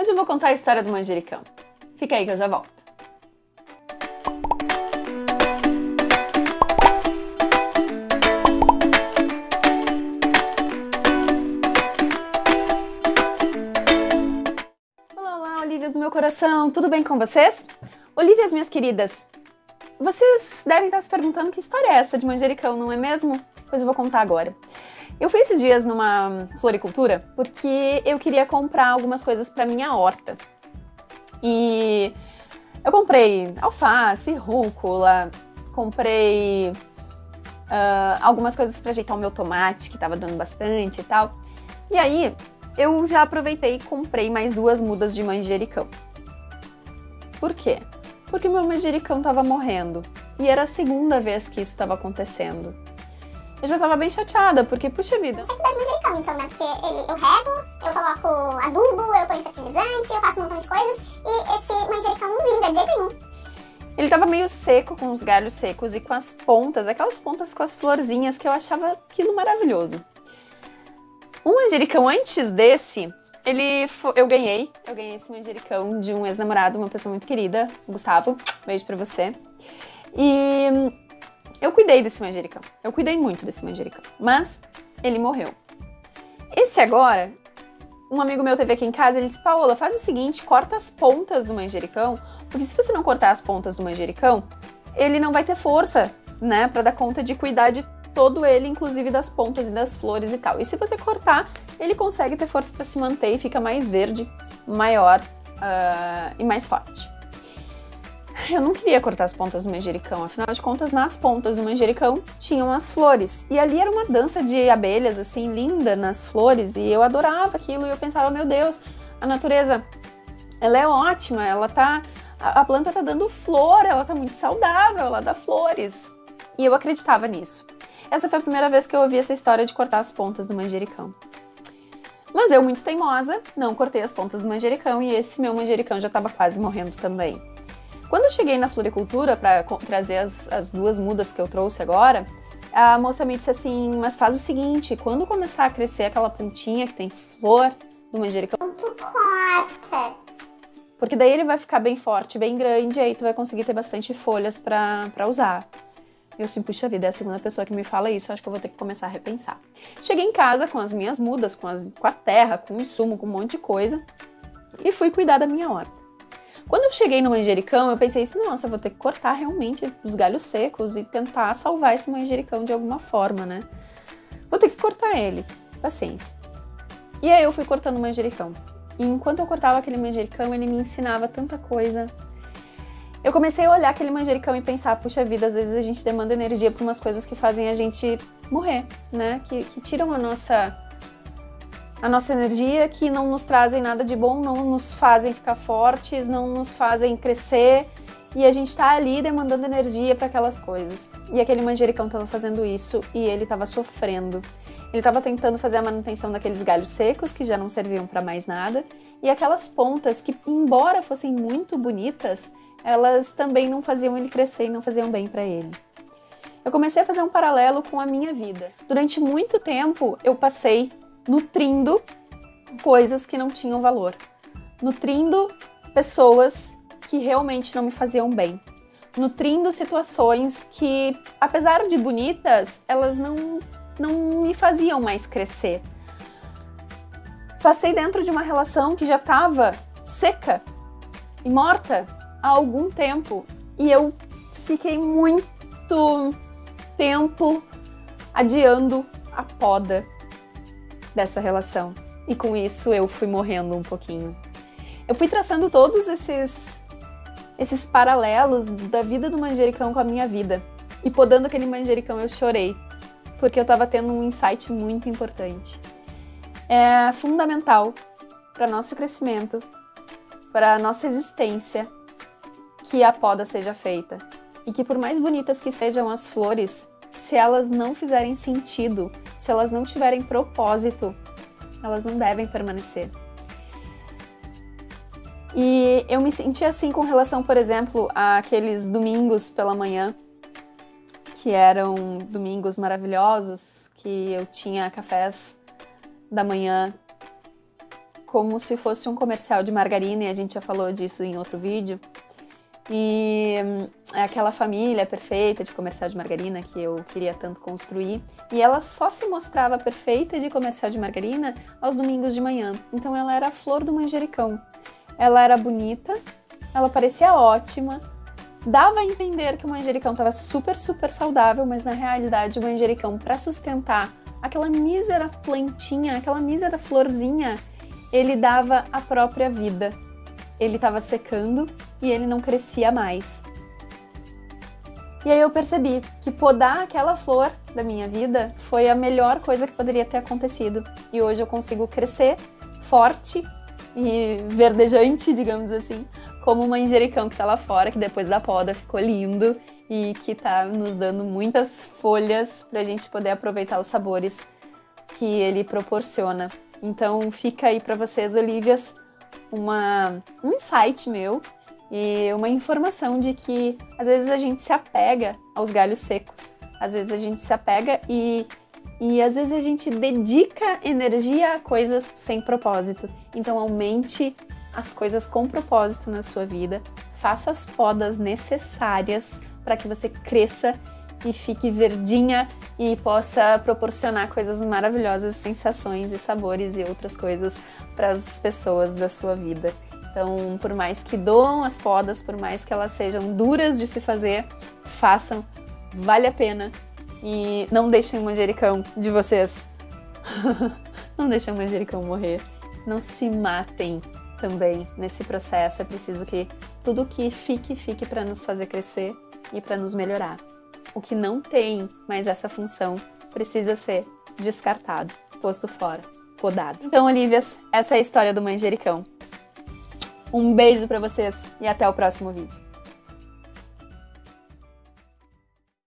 Hoje eu vou contar a história do manjericão. Fica aí que eu já volto. Olá, olá, Olívias do meu coração, tudo bem com vocês? Olívias, minhas queridas, vocês devem estar se perguntando que história é essa de manjericão, não é mesmo? Pois eu vou contar agora. Eu fui esses dias numa floricultura porque eu queria comprar algumas coisas para minha horta. E eu comprei alface, rúcula, comprei algumas coisas para ajeitar o meu tomate, que tava dando bastante e tal. E aí eu já aproveitei e comprei mais 2 mudas de manjericão. Por quê? Porque meu manjericão tava morrendo. E era a segunda vez que isso estava acontecendo. Eu já tava bem chateada, porque, puxa vida... Eu sempre gosto de manjericão, então, né? Porque eu rego, eu coloco adubo, eu ponho fertilizante, eu faço um montão de coisas. E esse manjericão não vinga de jeito nenhum. Ele tava meio seco, com os galhos secos e com as pontas, aquelas pontas com as florzinhas, que eu achava aquilo maravilhoso. Um manjericão antes desse, eu ganhei esse manjericão de um ex-namorado, uma pessoa muito querida, Gustavo, beijo pra você. E eu cuidei desse manjericão, eu cuidei muito desse manjericão, mas ele morreu. Esse agora, um amigo meu teve aqui em casa, ele disse: Paola, faz o seguinte, corta as pontas do manjericão, porque se você não cortar as pontas do manjericão, ele não vai ter força, né, pra dar conta de cuidar de todo ele, inclusive das pontas e das flores e tal. E se você cortar, ele consegue ter força pra se manter e fica mais verde, maior e mais forte. Eu não queria cortar as pontas do manjericão, afinal de contas, nas pontas do manjericão tinham as flores. E ali era uma dança de abelhas, assim, linda nas flores, e eu adorava aquilo, e eu pensava, meu Deus, a natureza, ela é ótima, a planta tá dando flor, ela tá muito saudável, ela dá flores. E eu acreditava nisso. Essa foi a primeira vez que eu ouvi essa história de cortar as pontas do manjericão. Mas eu, muito teimosa, não cortei as pontas do manjericão, e esse meu manjericão já estava quase morrendo também. Quando eu cheguei na floricultura para trazer as 2 mudas que eu trouxe agora, a moça me disse assim, mas faz o seguinte, quando começar a crescer aquela pontinha que tem flor do manjericão, Tu corta. porque daí ele vai ficar bem forte, bem grande, e aí tu vai conseguir ter bastante folhas para usar. Eu assim, puxa vida, é a segunda pessoa que me fala isso, acho que eu vou ter que começar a repensar. Cheguei em casa com as minhas mudas, com a terra, com o insumo, com um monte de coisa, e fui cuidar da minha horta. Quando eu cheguei no manjericão, eu pensei assim, nossa, eu vou ter que cortar realmente os galhos secos e tentar salvar esse manjericão de alguma forma, né? Vou ter que cortar ele, paciência. E aí eu fui cortando o manjericão. E enquanto eu cortava aquele manjericão, ele me ensinava tanta coisa. Eu comecei a olhar aquele manjericão e pensar, puxa vida, às vezes a gente demanda energia para umas coisas que fazem a gente morrer, né? Que tiram a nossa energia, que não nos trazem nada de bom, não nos fazem ficar fortes, não nos fazem crescer, e a gente tá ali demandando energia para aquelas coisas. E aquele manjericão tava fazendo isso e ele tava sofrendo. Ele tava tentando fazer a manutenção daqueles galhos secos, que já não serviam para mais nada, e aquelas pontas que, embora fossem muito bonitas, elas também não faziam ele crescer e não faziam bem para ele. Eu comecei a fazer um paralelo com a minha vida. Durante muito tempo, eu passei nutrindo coisas que não tinham valor, nutrindo pessoas que realmente não me faziam bem, nutrindo situações que, apesar de bonitas, elas não me faziam mais crescer. Passei dentro de uma relação que já estava seca e morta há algum tempo, e eu fiquei muito tempo adiando a poda dessa relação. E com isso eu fui morrendo um pouquinho. Eu fui traçando todos esses paralelos da vida do manjericão com a minha vida. E podando aquele manjericão eu chorei, porque eu tava tendo um insight muito importante. É fundamental para nosso crescimento, para nossa existência, que a poda seja feita. E que por mais bonitas que sejam as flores, se elas não fizerem sentido, se elas não tiverem propósito, elas não devem permanecer. E eu me senti assim com relação, por exemplo, àqueles domingos pela manhã, que eram domingos maravilhosos, que eu tinha cafés da manhã como se fosse um comercial de margarina, e a gente já falou disso em outro vídeo. E é aquela família perfeita de comercial de margarina que eu queria tanto construir. E ela só se mostrava perfeita de comercial de margarina aos domingos de manhã. Então ela era a flor do manjericão. Ela era bonita, ela parecia ótima, dava a entender que o manjericão estava super, super saudável, mas na realidade o manjericão, para sustentar aquela mísera plantinha, aquela mísera florzinha, ele dava a própria vida. Ele estava secando e ele não crescia mais. E aí eu percebi que podar aquela flor da minha vida foi a melhor coisa que poderia ter acontecido. E hoje eu consigo crescer forte e verdejante, digamos assim, como o manjericão que tá lá fora, que depois da poda ficou lindo e que tá nos dando muitas folhas pra gente poder aproveitar os sabores que ele proporciona. Então fica aí pra vocês, Olívias, um insight meu e uma informação de que às vezes a gente se apega aos galhos secos, às vezes a gente se apega e às vezes a gente dedica energia a coisas sem propósito. Então aumente as coisas com propósito na sua vida, faça as podas necessárias para que você cresça e fique verdinha e possa proporcionar coisas maravilhosas, sensações e sabores e outras coisas para as pessoas da sua vida. Então, por mais que doam as podas, por mais que elas sejam duras de se fazer, façam, vale a pena. E não deixem o manjericão de vocês. Não deixem o manjericão morrer. Não se matem também nesse processo. É preciso que tudo que fique para nos fazer crescer e para nos melhorar. O que não tem mais essa função precisa ser descartado, posto fora, podado. Então, Olívias, essa é a história do manjericão. Um beijo para vocês e até o próximo vídeo.